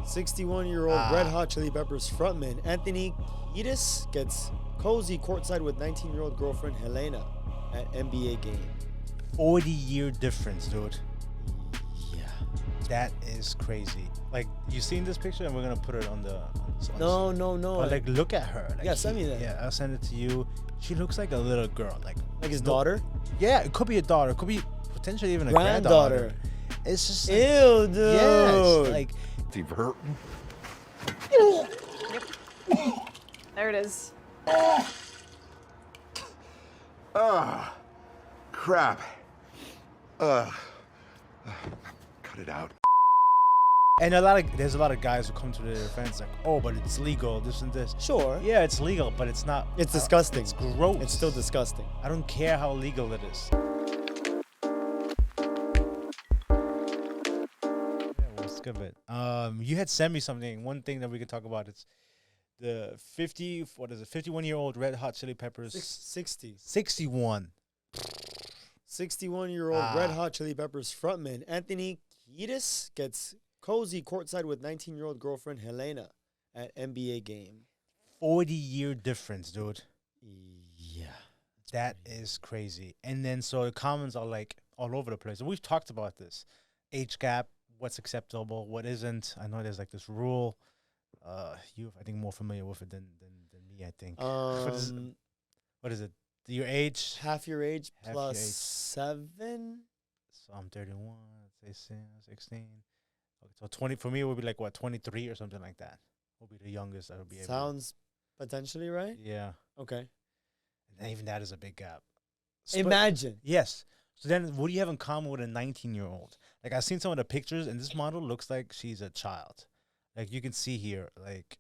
61-year-old Red Hot Chili Peppers frontman Anthony Kiedis gets cozy courtside with 19-year-old girlfriend Helena at NBA game. 40-year difference, dude. Yeah. That is crazy. Like, you seen this picture, and we're gonna put it on the. No. But like, look at her. Like, Yeah, send me that. Yeah, I'll send it to you. She looks like a little girl. Like his daughter? Yeah, it could be a daughter. It could be potentially even a granddaughter. It's just like, Ew, dude. yes, like You've hurt. There it is. Crap. Cut it out. and there's a lot of guys who come to their defense like, oh, but it's legal, this and this. Sure. Yeah, it's legal, but it's not. It's disgusting. It's gross. It's still disgusting. I don't care how legal it is. Yeah, we'll skip it. You had sent me something. One thing that we could talk about. It's the 51-year-old Red Hot Chili Peppers. 61. 61-year-old Red Hot Chili Peppers frontman Anthony Kiedis gets cozy courtside with 19-year-old girlfriend Helena at NBA game. 40-year difference, dude. Yeah. That is crazy. And then so the comments are like all over the place. And we've talked about this. Age gap, what's acceptable, what isn't. I know there's like this rule. You're, I think, more familiar with it than me, I think. What is it? Your age? Half your age Half plus your age. 7. So I'm 31, let's say 16. Okay, so 20, for me, it would be like, what, 23 or something like that. Will be the youngest I would be able Sounds potentially right. Yeah. Okay. And even that is a big gap. Imagine. Yes. So then what do you have in common with a 19-year-old? Like, I've seen some of the pictures, and this model looks like she's a child. Like, you can see here, like,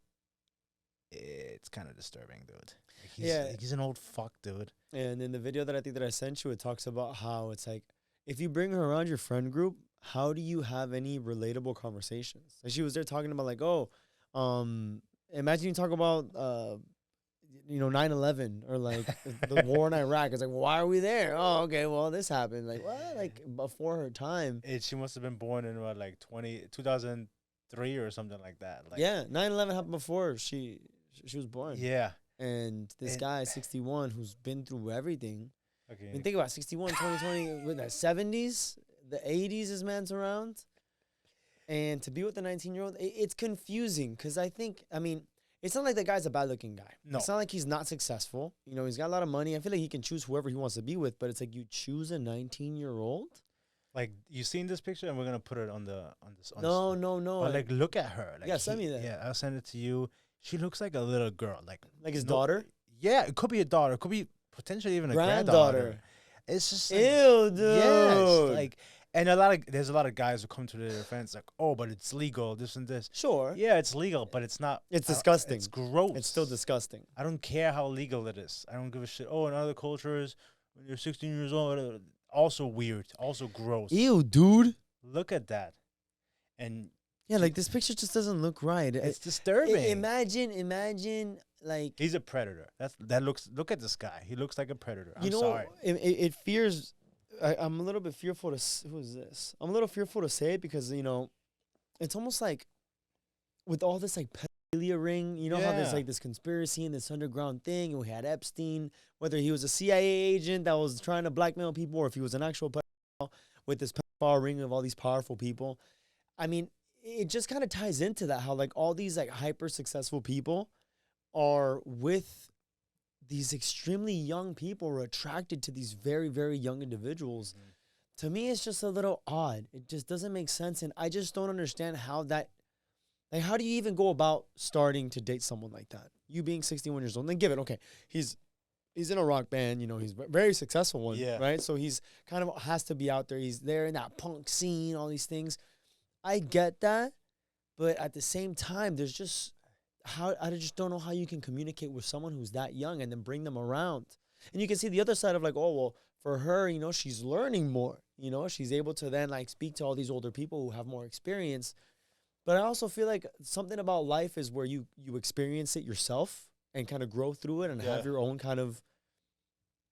it's kind of disturbing, dude. Like, he's an old fuck, dude. And in the video that I sent you, it talks about how it's like, if you bring her around your friend group, how do you have any relatable conversations? Like, she was there talking about like, imagine you talk about 9/11 or like the war in Iraq. It's like, well, why are we there? Oh, okay, well, this happened. Like, what? Like, before her time. She must have been born in what, like 2003 or something like that. Like, yeah, 9/11 happened before she was born. Yeah. And this guy, 61, who's been through everything. Okay. I mean, think about 61, 2020, with the 70s, the 80s, this man's around. And to be with a 19-year-old, it's confusing because it's not like the guy's a bad-looking guy. No. It's not like he's not successful. You know, he's got a lot of money. I feel like he can choose whoever he wants to be with, but it's like you choose a 19-year-old? Like, you seen this picture, and we're gonna put it on this. No. But like, look at her. Like, Yeah, send me that. Yeah, I'll send it to you. She looks like a little girl. Like his daughter? Yeah, it could be a daughter. It could be potentially even a Granddaughter. granddaughter. It's just like, Ew, dude. yes, like, and there's a lot of guys who come to their defense like, oh, but it's legal, this and this. Sure. Yeah, it's legal, but it's not. It's disgusting. It's gross. It's still disgusting. I don't care how legal it is. I don't give a shit. Oh, in other cultures, when you're 16 years old, also weird, also gross. Ew, dude. Look at that. And yeah, like, this picture just doesn't look right. It's disturbing. Imagine, like, he's a predator. Look at this guy. He looks like a predator. I'm you know, sorry. It fears. I'm a little bit fearful to. Who is this? I'm a little fearful to say it because it's almost like with all this like pedophilia ring. You know how there's like this conspiracy and this underground thing, and we had Epstein. Whether he was a CIA agent that was trying to blackmail people, or if he was an actual pedophile with this pedophile ring of all these powerful people. I mean, it just kind of ties into that, how like all these like hyper successful people are with these extremely young people, are attracted to these very, very young individuals. Mm-hmm. To me, it's just a little odd. It just doesn't make sense. And I just don't understand how that, like, how do you even go about starting to date someone like that? You being 61 years old, then give it, okay, he's in a rock band, he's a very successful one, right? So he's kind of has to be out there. He's there in that punk scene, all these things. I get that, but at the same time, there's just I just don't know how you can communicate with someone who's that young and then bring them around. And you can see the other side of like, oh, well, for her, she's learning more. She's able to then like speak to all these older people who have more experience. But I also feel like something about life is where you experience it yourself and kind of grow through it and have your own kind of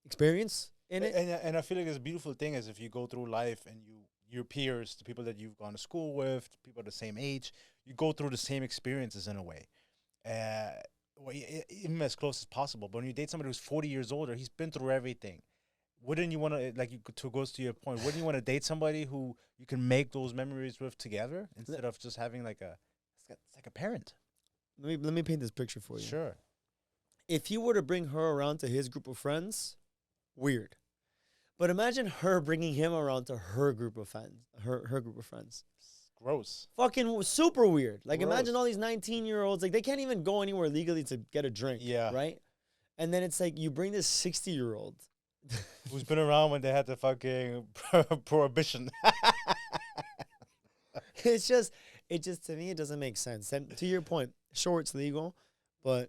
experience in it. And I feel like it's a beautiful thing is if you go through life and your peers, the people that you've gone to school with, people the same age, you go through the same experiences in a way. Even as close as possible. But when you date somebody who's 40 years older, he's been through everything. Wouldn't you want to, goes to your point, wouldn't you want to date somebody who you can make those memories with together instead of just having it's like a parent? Let me paint this picture for you. Sure. If he were to bring her around to his group of friends, weird. But imagine her bringing him around to her group of friends. Her group of friends. Gross. Fucking super weird. Like, Gross. imagine all these 19-year-olds. Like, they can't even go anywhere legally to get a drink. Yeah. Right? And then it's like you bring this 60-year-old. Who's been around when they had the fucking prohibition. It just to me, it doesn't make sense. And to your point, sure, it's legal, but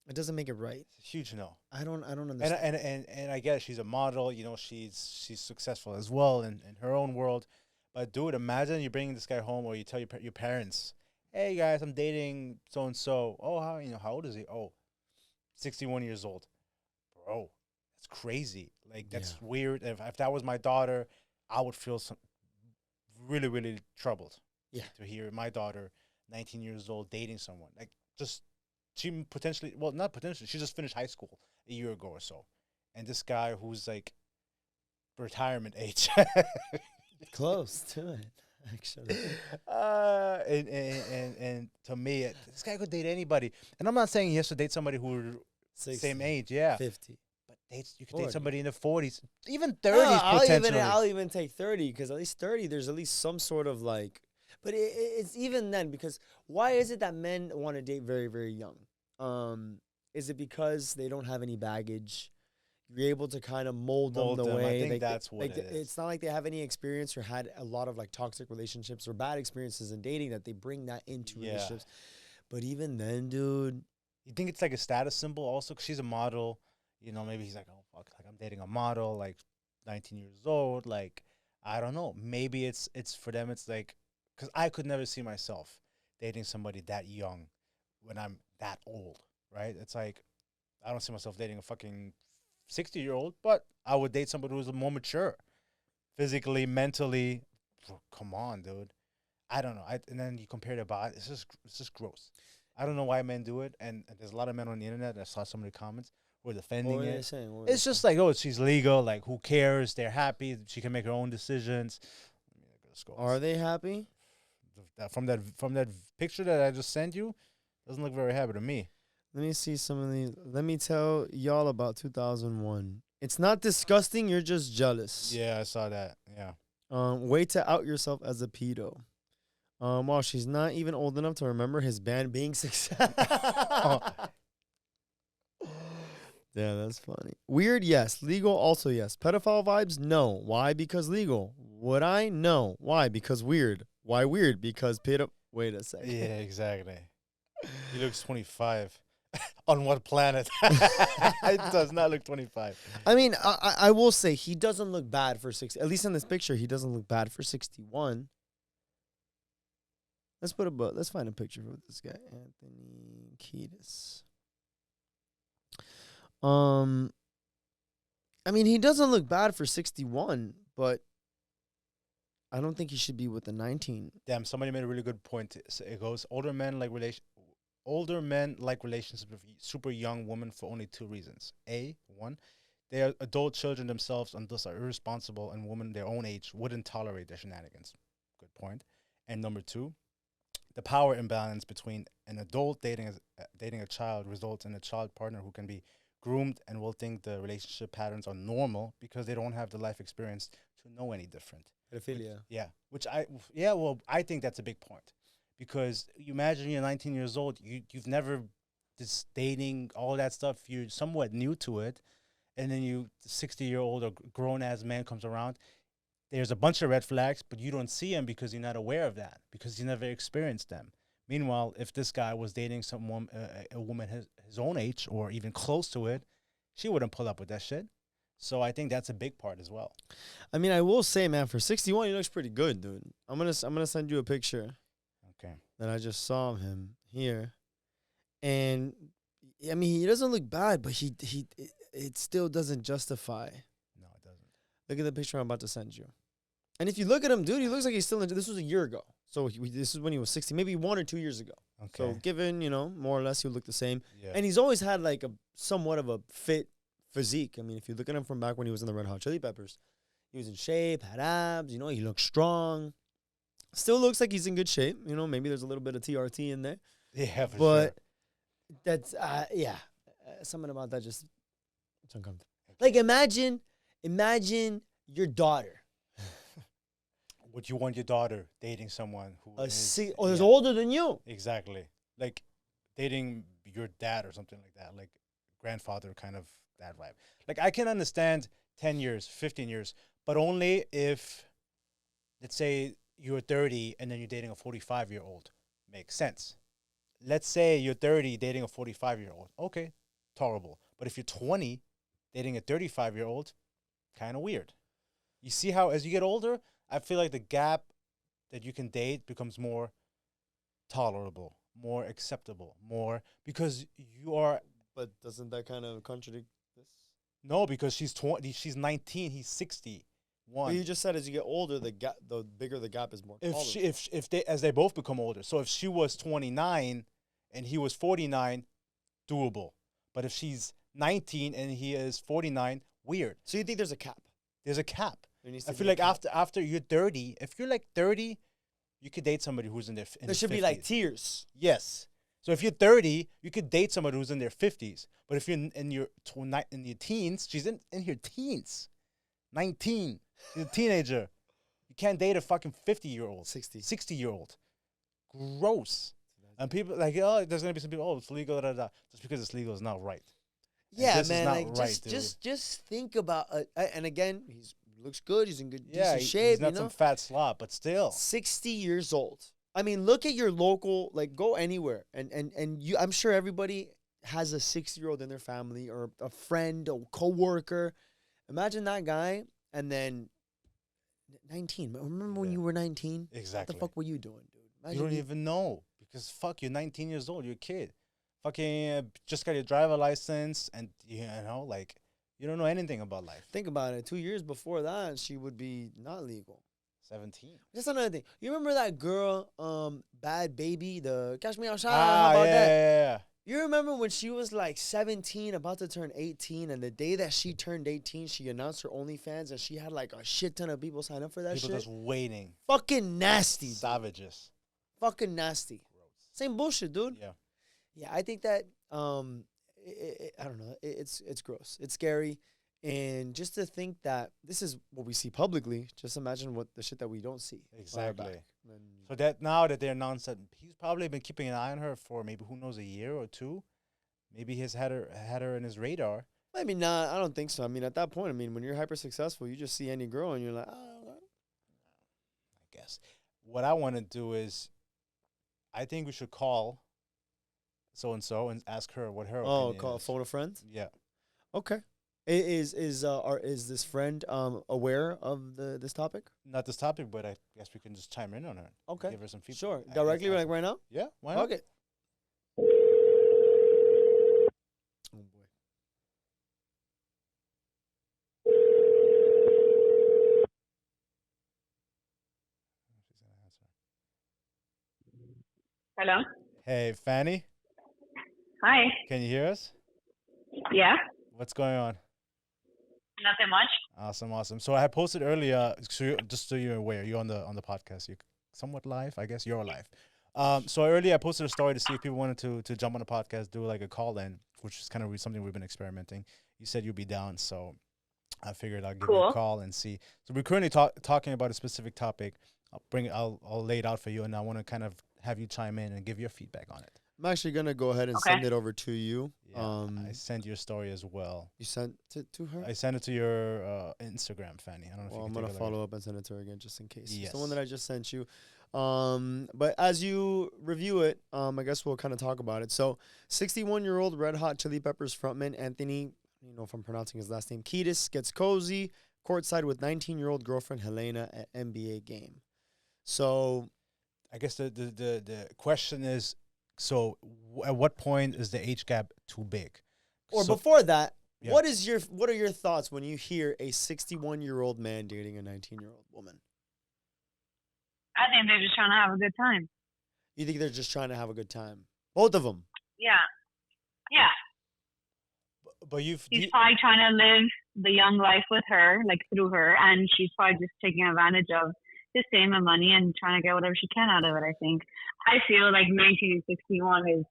it doesn't make it right. Huge no. I don't understand. And I guess she's a model, she's successful as well in her own world. But dude, imagine you're bringing this guy home, or you tell your parents, "Hey guys, I'm dating so and so." Oh, how old is he? Oh, 61 years old. Bro, that's crazy. Like, that's weird. If that was my daughter, I would feel really, really troubled. Yeah. To hear my daughter, 19 years old, dating someone. Like, she potentially, well, not potentially, she just finished high school a year ago or so. And this guy who's like retirement age. Close to it, actually. And to me, this guy could date anybody. And I'm not saying he has to date somebody who's 60, same age, yeah. 50. But you could 40. date somebody in the 40s, even 30s potentially. I'll even take 30, because at least 30, there's at least some sort of like. But it's even then, because why is it that men want to date very, very young? Is it because they don't have any baggage? You're able to kind of mold them the way. I think that's what it is. It's not like they have any experience or had a lot of like toxic relationships or bad experiences in dating that they bring that into relationships. But even then, dude. You think it's like a status symbol also? Because she's a model. Maybe he's like, oh, fuck, like I'm dating a model, like 19 years old. Like, I don't know. Maybe it's for them, it's like, because I could never see myself dating somebody that young when I'm that old, right? It's like, I don't see myself dating a fucking 60-year-old, but I would date somebody who's more mature, physically, mentally. Come on, dude. I don't know. And then you compare their body. It's just gross. I don't know why men do it, and there's a lot of men on the internet. I saw some of the comments who are defending it. It's just like, oh, she's legal. Like, who cares? They're happy. She can make her own decisions. Are they happy? From that picture that I just sent you, doesn't look very happy to me. Let me see some of these. Let me tell y'all about 2001. It's not disgusting. You're just jealous. Yeah, I saw that. Yeah. Way to out yourself as a pedo. Well, she's not even old enough to remember his band being successful. Yeah, that's funny. Weird, yes. Legal, also yes. Pedophile vibes, no. Why? Because legal. Would I? No. Why? Because weird. Why weird? Because pedo. Wait a second. Yeah, exactly. He looks 25. On what planet? It does not look 25. I mean, I will say he doesn't look bad for 60. At least in this picture, he doesn't look bad for 61. Let's find a picture of this guy, Anthony Kiedis. I mean, he doesn't look bad for 61, but I don't think he should be with a 19. Damn, somebody made a really good point. It goes, older men like relationships with super young women for only two reasons. One, they are adult children themselves and thus are irresponsible, and women their own age wouldn't tolerate their shenanigans. Good point. And number two, the power imbalance between an adult dating a child results in a child partner who can be groomed and will think the relationship patterns are normal because they don't have the life experience to know any different. Pedophilia. I think that's a big point. Because you imagine you're 19 years old, you've never just dating, all that stuff, you're somewhat new to it, and then you 60-year-old or grown-ass man comes around, there's a bunch of red flags, but you don't see them because you're not aware of that, because you never experienced them. Meanwhile, if this guy was dating someone, a woman his own age or even close to it, she wouldn't pull up with that shit. So I think that's a big part as well. I mean, I will say, man, for 61, he looks pretty good, dude. I'm gonna send you a picture. Okay. That I just saw of him here, and I mean, he doesn't look bad, but it still doesn't justify. No, it doesn't. Look at the picture I'm about to send you, and if you look at him, dude, he looks like he's still. This was a year ago. So this is when he was 60, maybe 1 or 2 years ago. Okay. So given, more or less, he would look the same. Yeah. And he's always had like a somewhat of a fit physique. I mean, if you look at him from back when he was in the Red Hot Chili Peppers, he was in shape, had abs, he looked strong. Still looks like he's in good shape. Maybe there's a little bit of TRT in there. Yeah, for But sure. that's, something about that just, it's uncomfortable. Like, imagine your daughter. Would you want your daughter dating someone who is older than you? Exactly. Like dating your dad or something like that, like grandfather kind of that vibe. Like I can understand 10 years, 15 years, but only if, let's say you're 30 and then you're dating a 45-year-old. Makes sense. Let's say you're 30 dating a 45-year-old. Okay, tolerable. But if you're 20 dating a 35-year-old, kind of weird. You see how as you get older, I feel like the gap that you can date becomes more tolerable, more acceptable, more because you are. But doesn't that kind of contradict this? No, because she's 20, she's 19, he's 61. But you just said as you get older, the bigger the gap is more. If they both become older, so if she was 29 and he was 49, doable. But if she's 19 and he is 49, weird. So you think there's a cap? There's a cap. I feel like after you're 30, if you're like 30, you could date somebody who's in their there should 50s. be like tiers. Yes. So if you're 30, you could date somebody who's in their 50s. But if you're in your teens, she's in her teens. 19. She's a teenager. You can't date a fucking 50-year-old. 60-year-old. Gross. And people like, there's going to be some people, it's legal, Just because it's legal is not right. Yeah, this man. is not Like right, just think about and again, he looks good. He's in good Yeah, decent shape. he's not some fat slob, but still. 60 years old. I mean, look at your local, like go anywhere. And you I'm sure everybody has a 60-year-old in their family or a friend, a coworker. Imagine that guy and then 19. Remember when you were 19? Exactly. What the fuck were you doing, dude? Imagine You don't even know because fuck, you're 19 years old. You're a kid. Fucking just got your driver license and like you don't know anything about life. Think about it. 2 years before that, she would be not legal. 17. Just another thing. You remember that girl, Bad Baby, the Catch Me Outside? Ah, How about that? yeah. You remember when she was like 17, about to turn 18, and the day that she turned 18, she announced her OnlyFans, and she had like a shit ton of people sign up for that People shit? just waiting. Fucking nasty. Dude. Savages. Fucking nasty. Gross. Same bullshit, dude. Yeah. Yeah, I think that, I don't know. It's gross. It's scary. And just to think that this is what we see publicly, just imagine what the shit that we don't see. Exactly. So that now that they announced that he's probably been keeping an eye on her for maybe who knows a year or two, maybe he's had her in his radar. Maybe not. I don't think so. I mean, at that point, when you're hyper successful, you just see any girl and you're like, oh. I guess what I want to do is, I think we should call so and and ask her what her opinion Call is. phone a friend. Yeah. Okay. Is this friend aware of this topic? Not this topic, but I guess we can just chime in on her. Okay. Give her some feedback. Sure. I Directly, guess like right now? Yeah. Why not? Okay. Oh, boy. She's gonna answer. Hello. Hey, Fanny, Hi. can you hear us? Yeah. What's going on? Nothing much. Awesome. So I had posted earlier, just so you're aware, you're on the podcast. You're somewhat live, I guess. You're live. So earlier I posted a story to see if people wanted to jump on the podcast, do like a call in, which is kind of something we've been experimenting. You said you'd be down, so I figured I'll give you a call and see. So we're currently talking about a specific topic. I'll lay it out for you, and I want to kind of have you chime in and give your feedback on it. I'm actually going to go ahead and send it over to you. Yeah, I sent your story as well. You sent it to her? I sent it to your Instagram, Fanny. I don't know if you can I'm going to take a follow look. up and send it to her again just in case. Yes. It's the one that I just sent you. But as you review it, I guess we'll kind of talk about it. So 61-year-old Red Hot Chili Peppers frontman Anthony, if I'm pronouncing his last name, Kiedis, gets cozy courtside with 19-year-old girlfriend Helena at NBA game. So I guess the question is, so at what point is the age gap too big? Or So- before that, Yeah. what are your thoughts when you hear a 61-year-old man dating a 19-year-old woman? I think they're just trying to have a good time. You think they're just trying to have a good time? Both of them. Yeah. Yeah. But He's probably trying to live the young life with her, like through her, and she's probably just taking advantage of his fame and money and trying to get whatever she can out of it, I think. I feel like 1961 is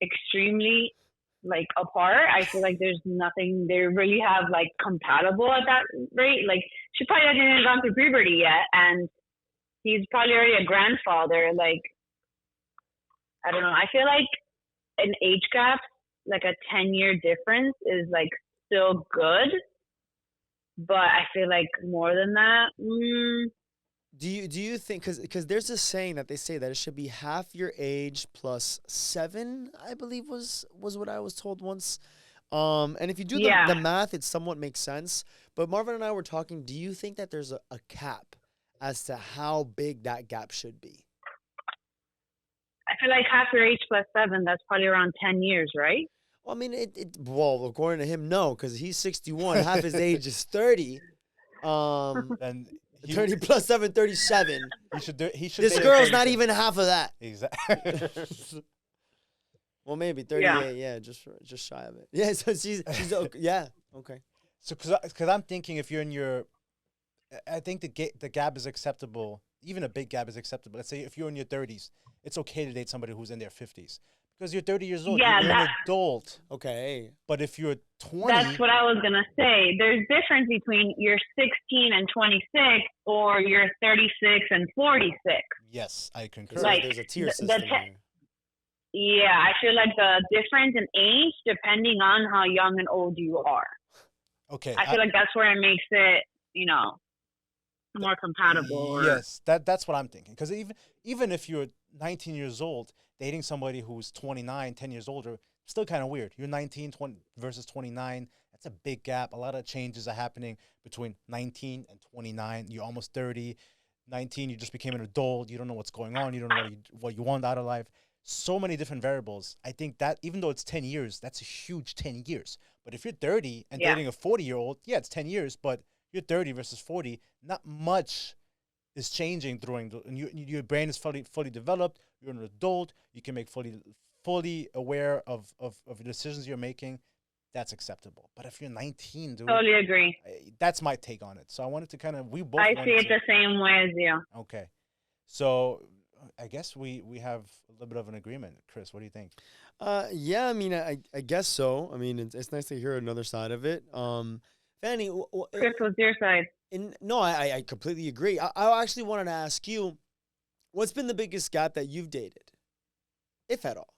extremely like apart. I feel like there's nothing they really have like compatible at that rate. Like she probably hasn't even gone through puberty yet, and he's probably already a grandfather. Like I don't know. I feel like an age gap, like a 10-year difference, is like still good, but I feel like more than that. Do you think because there's this saying that they say that it should be half your age plus 7, I believe was what I was told once. And if you do the math, it somewhat makes sense. But Marvin and I were talking. Do you think that there's a cap as to how big that gap should be? I feel like half your age plus 7, that's probably around 10 years, right? Well, I mean, well, according to him, no, because he's 61. Half his age is 30. And 30 plus 7, 37. He should. This girl's not even half of that. Exactly. Well, maybe 38. Yeah, just shy of it. Yeah, so she's okay. Yeah, okay. So because I'm thinking if you're in your, I think the gap is acceptable. Even a big gap is acceptable. Let's say if you're in your 30s, it's okay to date somebody who's in their 50s. Because you're 30 years old. Yeah, you're an adult. Okay. But if you're 20... That's what I was going to say. There's difference between you're 16 and 26 or you're 36 and 46. Yes, I concur. Like, there's a tier system there. Yeah, I feel like the difference in age, depending on how young and old you are. Okay. I feel like that's where it makes it, more compatible. Yes, that's what I'm thinking. Because even if you're 19 years old, dating somebody who's 29, 10 years older, still kind of weird. You're 19 20 versus 29. That's a big gap. A lot of changes are happening between 19 and 29. You're almost 30. 19, you just became an adult. You don't know what's going on. You don't know what you want out of life. So many different variables. I think that even though it's 10 years, that's a huge 10 years. But if you're 30 and dating a 40-year-old, yeah, it's 10 years, but you're 30 versus 40, not much is changing and your brain is fully developed. You're an adult. You can make fully aware of the decisions you're making. That's acceptable. But if you're 19, dude, totally agree. That's my take on it. So I wanted to kind of I see it the same way as you. Okay, so I guess we have a little bit of an agreement. Chris, what do you think? Yeah, I mean, I guess so. I mean, it's nice to hear another side of it. Fanny, Chris, what's your side? No, I completely agree. I actually wanted to ask you, what's been the biggest gap that you've dated, if at all?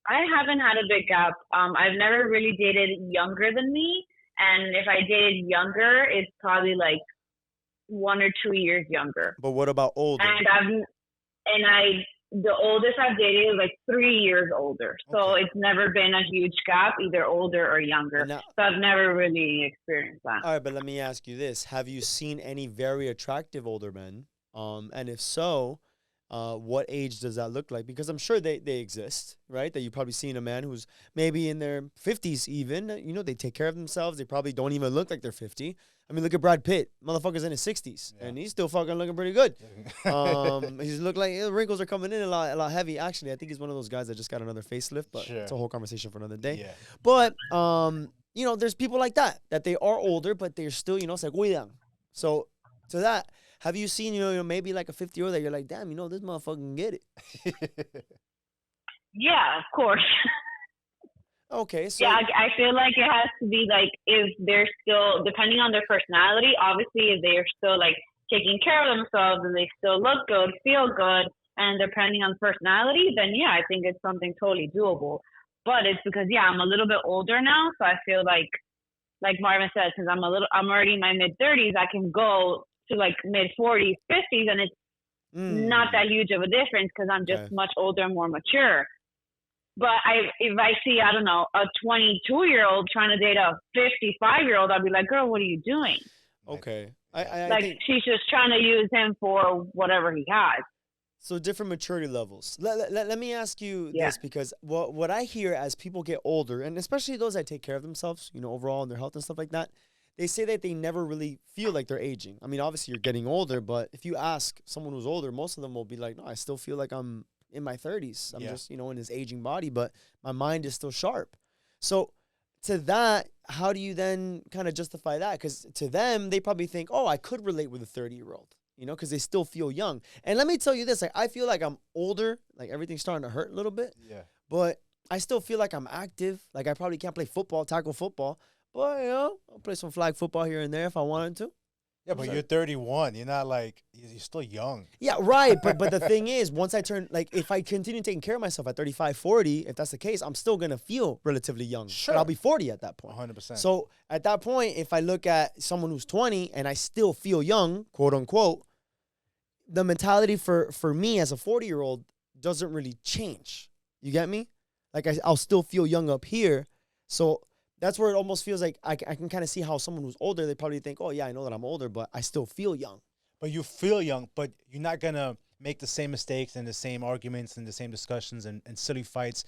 I haven't had a big gap. I've never really dated younger than me, and if I dated younger, it's probably like 1 or 2 years younger. But what about older? The oldest I've dated is like 3 years older. So it's never been a huge gap, either older or younger. So I've never really experienced that. All right, but let me ask you this. Have you seen any very attractive older men? And if so, what age does that look like? Because I'm sure they exist, right? That you've probably seen a man who's maybe in their 50s even. They take care of themselves. They probably don't even look like they're 50. I mean, look at Brad Pitt. Motherfucker's in his 60s, and he's still fucking looking pretty good. He's look like the wrinkles are coming in a lot heavy. Actually, I think he's one of those guys that just got another facelift, but it's a whole conversation for another day. Yeah. But, there's people like that they are older, but they're still, se cuidan. So, to that, have you seen, maybe like a 50-year-old that you're like, damn, this motherfucker can get it? Yeah, of course. Okay, so yeah, I feel like it has to be like if they're still, depending on their personality, obviously if they're still like taking care of themselves and they still look good, feel good, and depending on personality, then yeah, I think it's something totally doable. But it's because I'm a little bit older now, so I feel like Marvin said, since I'm already in my mid 30s, I can go to like mid 40s, 50s, and it's not that huge of a difference because I'm just much older and more mature. But if I see, I don't know, a 22-year-old trying to date a 55-year-old, I'll be like, girl, what are you doing? Okay. I think she's just trying to use him for whatever he has. So different maturity levels. Let me ask you this, because what I hear as people get older, and especially those that take care of themselves, overall, and their health and stuff like that, they say that they never really feel like they're aging. I mean, obviously you're getting older, but if you ask someone who's older, most of them will be like, no, I still feel like I'm in my 30s. I'm just, in this aging body, but my mind is still sharp. So to that, how do you then kind of justify that? Because to them, they probably think, oh, I could relate with a 30-year-old, because they still feel young. And let me tell you this, like, I feel like I'm older, like everything's starting to hurt a little bit. Yeah. But I still feel like I'm active. Like I probably can't play football, tackle football, but I'll play some flag football here and there if I wanted to. Yeah, but you're 31. You're not like, you're still young. Yeah, right. But the thing is, once I turn, like, if I continue taking care of myself at 35, 40, if that's the case, I'm still going to feel relatively young. Sure. But I'll be 40 at that point. 100%. So at that point, if I look at someone who's 20 and I still feel young, quote unquote, the mentality for me as a 40-year-old doesn't really change. You get me? Like, I'll still feel young up here. So that's where it almost feels like I can kind of see how someone who's older, they probably think, oh, yeah, I know that I'm older, but I still feel young. But you feel young, but you're not going to make the same mistakes and the same arguments and the same discussions and silly fights.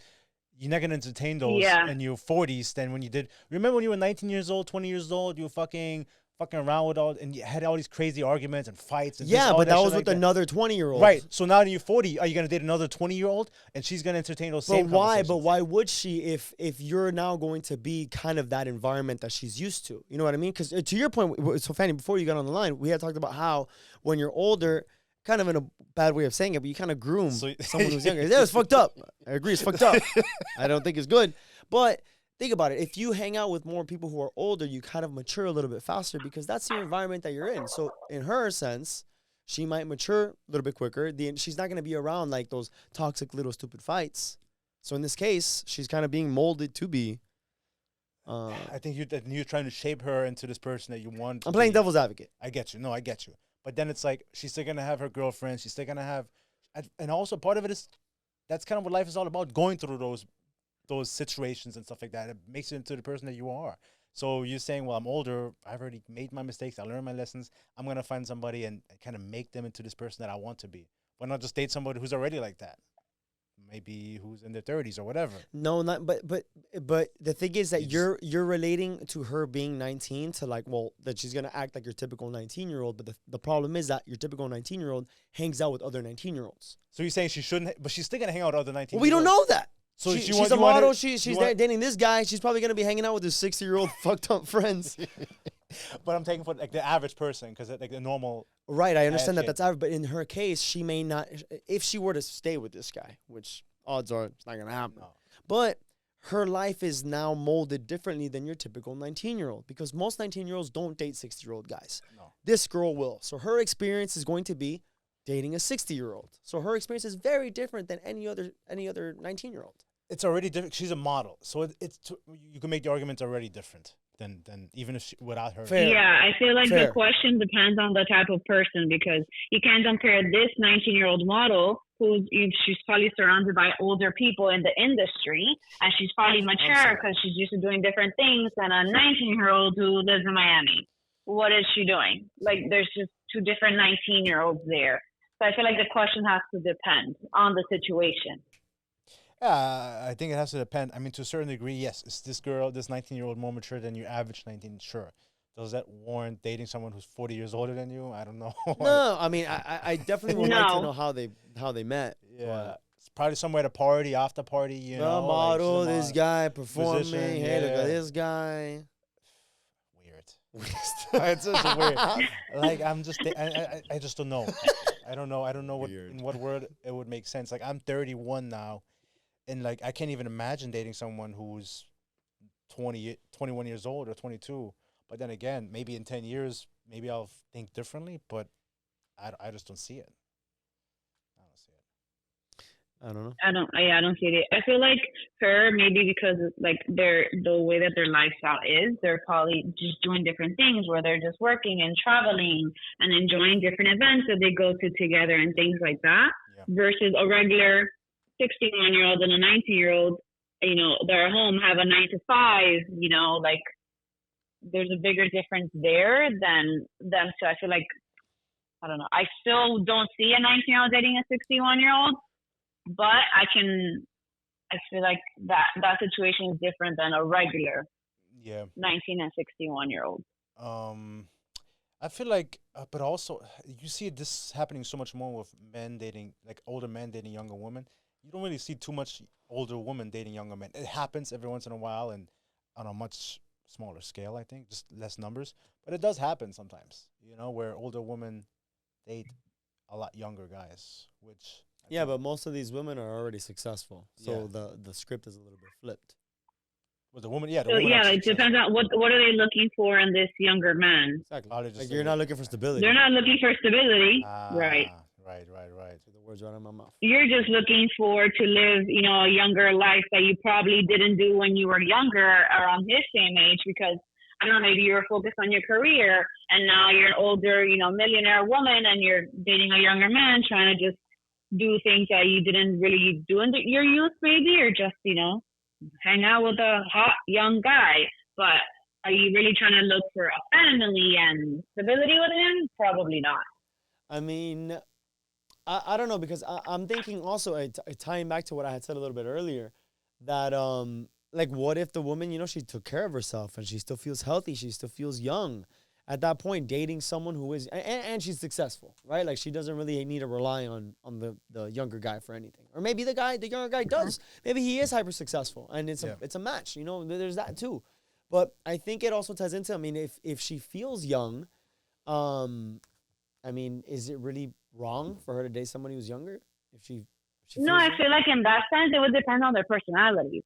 You're not going to entertain those in your 40s than when you did. Remember when you were 19 years old, 20 years old, you were fucking around with all, and you had all these crazy arguments and fights. And but that was with another 20-year-old. Right. So now that you're 40, are you going to date another 20-year-old? And she's going to entertain those same conversations. But why would she if you're now going to be kind of that environment that she's used to? You know what I mean? Because to your point, so Fanny, before you got on the line, we had talked about how when you're older, kind of in a bad way of saying it, but you kind of groom someone who's younger. Yeah, it's fucked up. I agree, it's fucked up. I don't think it's good. But think about it. If you hang out with more people who are older, you kind of mature a little bit faster because that's the environment that you're in. So in her sense, she might mature a little bit quicker. She's not going to be around like those toxic little stupid fights. So in this case, she's kind of being molded to be. I think you're trying to shape her into this person that you want. I'm playing devil's advocate. I get you. No, I get you. But then it's like she's still going to have her girlfriend. She's still going to have, and also part of it is that's kind of what life is all about, going through those situations and stuff like that. It makes you into the person that you are. So you're saying, well, I'm older. I've already made my mistakes. I learned my lessons. I'm going to find somebody and kind of make them into this person that I want to be. Why not just date somebody who's already like that? Maybe who's in their 30s or whatever. No, not but the thing is that you're relating to her being 19 to like, well, that she's going to act like your typical 19-year-old. But the problem is that your typical 19-year-old hangs out with other 19-year-olds. So you're saying she shouldn't, but she's still going to hang out with other 19-year-olds. Well, we don't know that. So she's a model. She's dating this guy. She's probably going to be hanging out with his 60-year-old fucked up friends. But I'm taking for like the average person because like the normal. Right, I understand that that's average. But in her case, she may not. If she were to stay with this guy, which odds are it's not going to happen. No. But her life is now molded differently than your typical 19-year-old because most 19-year-olds don't date 60-year-old guys. No. This girl will. So her experience is going to be dating a 60-year-old. So her experience is very different than any other 19-year-old. It's already different. She's a model. So you can make the arguments already different than even if without her. Fair. Yeah, I feel like the question depends on the type of person because you can't compare this 19-year-old model she's probably surrounded by older people in the industry and she's probably mature because she's used to doing different things than a 19-year-old who lives in Miami. What is she doing? Like there's just two different 19-year-olds there. So I feel like the question has to depend on the situation. Yeah, I think it has to depend. I mean, to a certain degree, yes. Is this 19-year-old, more mature than your average 19? Sure. Does that warrant dating someone who's 40 years older than you? I don't know. No, I mean, I definitely would like to know how they met. Yeah. It's probably somewhere at a party, after party, you know. The model, like this guy performing. Musician, hey, look at this guy. It's just weird. Like I just don't know. I don't know in what word it would make sense. Like I'm 31 now, and like I can't even imagine dating someone who's 21 years old or 22. But then again, maybe in 10 years, maybe I'll think differently. But I just don't see it. I don't know. I don't see it. I feel like her, maybe because like the way that their lifestyle is, they're probably just doing different things where they're just working and traveling and enjoying different events that they go to together and things like that. Yeah. Versus a regular 61-year-old and a 19-year-old, you know, they're at home, have a 9 to 5, you know, like there's a bigger difference there than them. So I feel like, I don't know. I still don't see a 19-year-old dating a 61-year-old. But I feel like that situation is different than a regular 19 and 61-year-old. I feel like, but also you see this happening so much more with men dating, like older men dating younger women. You don't really see too much older women dating younger men. It happens every once in a while and on a much smaller scale, I think, just less numbers. But it does happen sometimes, where older women date a lot younger guys, which Yeah, but most of these women are already successful, so Yeah. the script is a little bit flipped. with the woman, the So woman yeah, are it depends on what are they looking for in this younger man. Exactly. Probably just Like like you're not looking for stability. They're not looking for stability, right? Right. The words right out of my mouth. You're just looking for to live, a younger life that you probably didn't do when you were younger around his same age because I don't know, maybe you were focused on your career and now you're an older, millionaire woman and you're dating a younger man trying to just do things that you didn't really do in your youth maybe or just, hang out with a hot young guy. But are you really trying to look for a family and stability with him? Probably not. I mean, I don't know because I'm thinking also tying back to what I had said a little bit earlier that like what if the woman she took care of herself and she still feels healthy, she still feels young at that point, dating someone who is and she's successful, right? Like she doesn't really need to rely on the younger guy for anything, or maybe the younger guy does. Maybe he is hyper successful and it's a match. There's that too. But I think it also ties into, I mean, if she feels young, I mean, is it really wrong for her to date somebody who's younger? If she No, I feel like in that sense, it would depend on their personalities.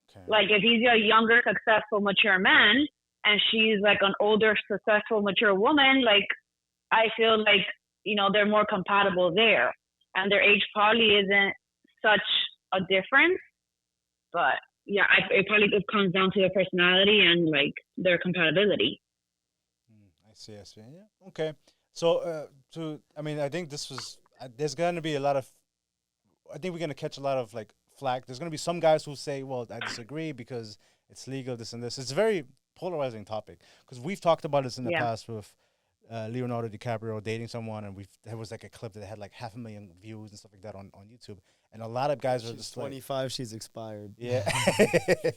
Okay. Like if he's a younger, successful, mature man, and she's like an older, successful, mature woman, like I feel like they're more compatible there, and their age probably isn't such a difference. But yeah, it probably just comes down to their personality and like their compatibility. I see. Yeah. Okay. So, I think this was. There's going to be a lot of. I think we're going to catch a lot of like flack. There's going to be some guys who say, "Well, I disagree because it's legal, this and this." It's a very polarizing topic because we've talked about this in the past with Leonardo DiCaprio dating someone, and there was like a clip that had like 500,000 views and stuff like that on YouTube. And a lot of guys are just 25, like, she's expired. Yeah,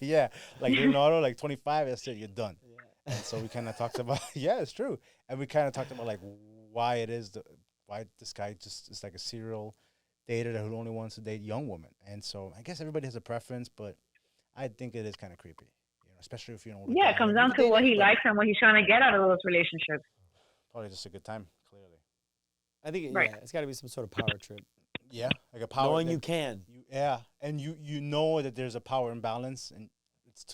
yeah. Like Leonardo, like 25, that's it, you're done. Yeah. And so we kind of talked about, it's true. And we kind of talked about like why why this guy just is like a serial dater who only wants to date young women. And so I guess everybody has a preference, but I think it is kind of creepy, especially if you're an older guy. It comes down to what he likes and what he's trying to get out of those relationships. Probably just a good time, clearly. I think it's got to be some sort of power trip. Yeah, like a power. Knowing you can. And you know that there's a power imbalance, and it's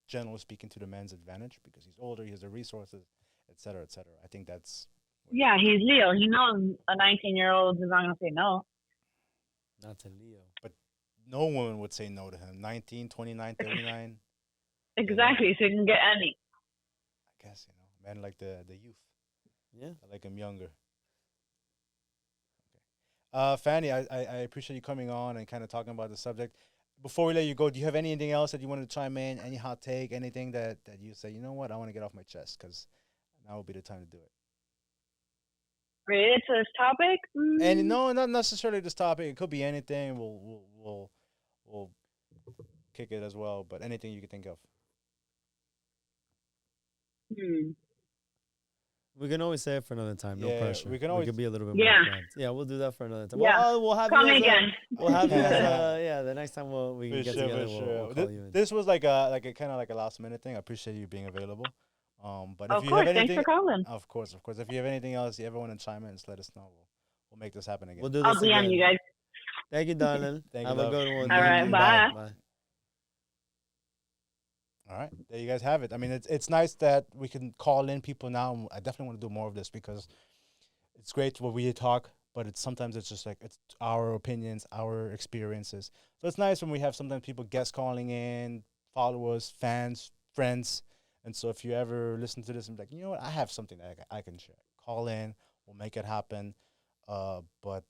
generally speaking, to the man's advantage because he's older, he has the resources, et cetera, et cetera. I think that's. Yeah, he's Leo. He knows a 19-year-old is not going to say no. Not to Leo. But no woman would say no to him. 19, 29, 39. Exactly, so you can get any. I guess, men like the youth. Yeah. I like him younger. Fanny, I appreciate you coming on and kind of talking about the subject. Before we let you go, do you have anything else that you want to chime in? Any hot take? Anything that you say, you know what, I want to get off my chest because now would be the time to do it. Related to this topic? And no, not necessarily this topic. It could be anything. We'll kick it as well. But anything you can think of. We can always say it for another time. No pressure. We can always. We could be a little bit more advanced. Yeah, we'll do that for another time. Yeah. We'll have Call you me again. We'll have you as the next time we can get together. We'll call you in. This was like a kind of like a last minute thing. I appreciate you being available. But of if you course, have anything, thanks for calling. Of course. If you have anything else you ever want to chime in, just let us know. We'll make this happen again. We'll do this I'll be on you guys. Thank you, darling. Thank have you, a good one. All right, bye. Bye. All right, there you guys have it. I mean, it's nice that we can call in people now. I definitely want to do more of this because it's great when we talk, but sometimes it's just like it's our opinions, our experiences. So it's nice when we have sometimes people guest calling in, followers, fans, friends. And so if you ever listen to this and be like, you know what, I have something that I can share. Call in, we'll make it happen. But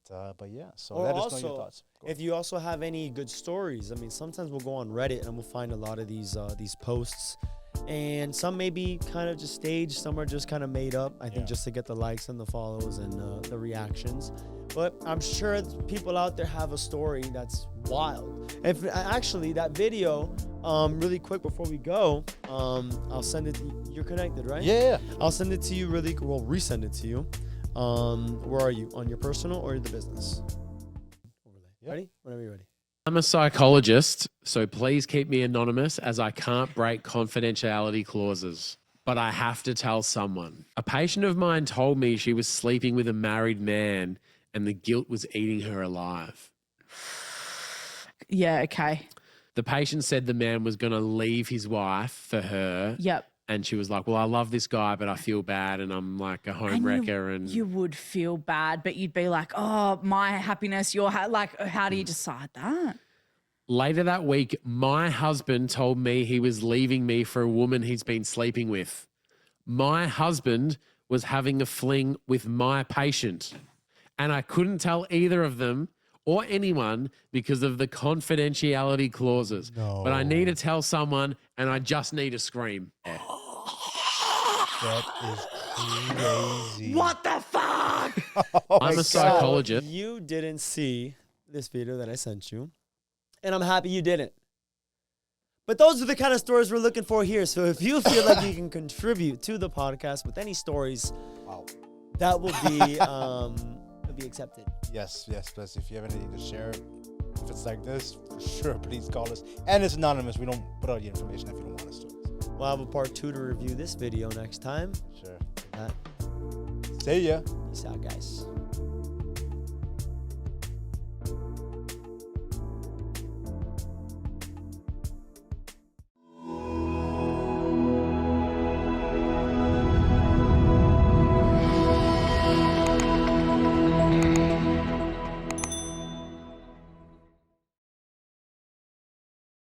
yeah, so or let also, us know your thoughts. If you also have any good stories, I mean, sometimes we'll go on Reddit and we'll find a lot of these posts, and some may be kind of just staged, some are just kind of made up. I think just to get the likes and the follows and the reactions. but I'm sure people out there have a story that's wild. If actually that video, really quick before we go, I'll send it. You're connected, right? Yeah. I'll send it to you really. Well, resend it to you. Where are you? On your personal or the business? Yep. Ready? Whenever you're ready. I'm a psychologist, so please keep me anonymous as I can't break confidentiality clauses. But I have to tell someone. A patient of mine told me she was sleeping with a married man and the guilt was eating her alive. Yeah, okay. The patient said the man was going to leave his wife for her. Yep. And she was like, well, I love this guy, but I feel bad and I'm like a home wrecker. And you would feel bad, but you'd be like, oh, my happiness, your like, how do you decide that? Later that week, my husband told me he was leaving me for a woman he's been sleeping with. My husband was having a fling with my patient. And I couldn't tell either of them or anyone because of the confidentiality clauses. No. But I need to tell someone and I just need to scream. Yeah. That is crazy. What the fuck? I'm a psychologist. You didn't see this video that I sent you, and I'm happy you didn't. But those are the kind of stories we're looking for here. So if you feel like you can contribute to the podcast with any stories, Wow. that will be accepted. Yes, please. If you have anything to share, if it's like this, for sure, please call us. And it's anonymous. We don't put out your information if you don't want us to. We'll have a part 2 to review this video next time. Sure. That, See ya. peace out, guys.